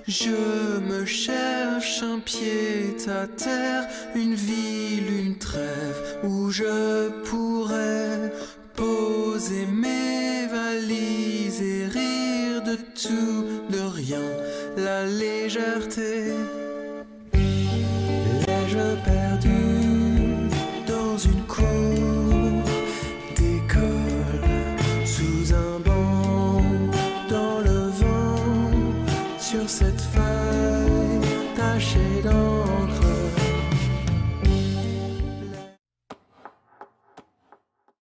Je me cherche un pied à terre, une ville, une trêve où je pourrais poser mes valises et rire de tout, de rien, la légèreté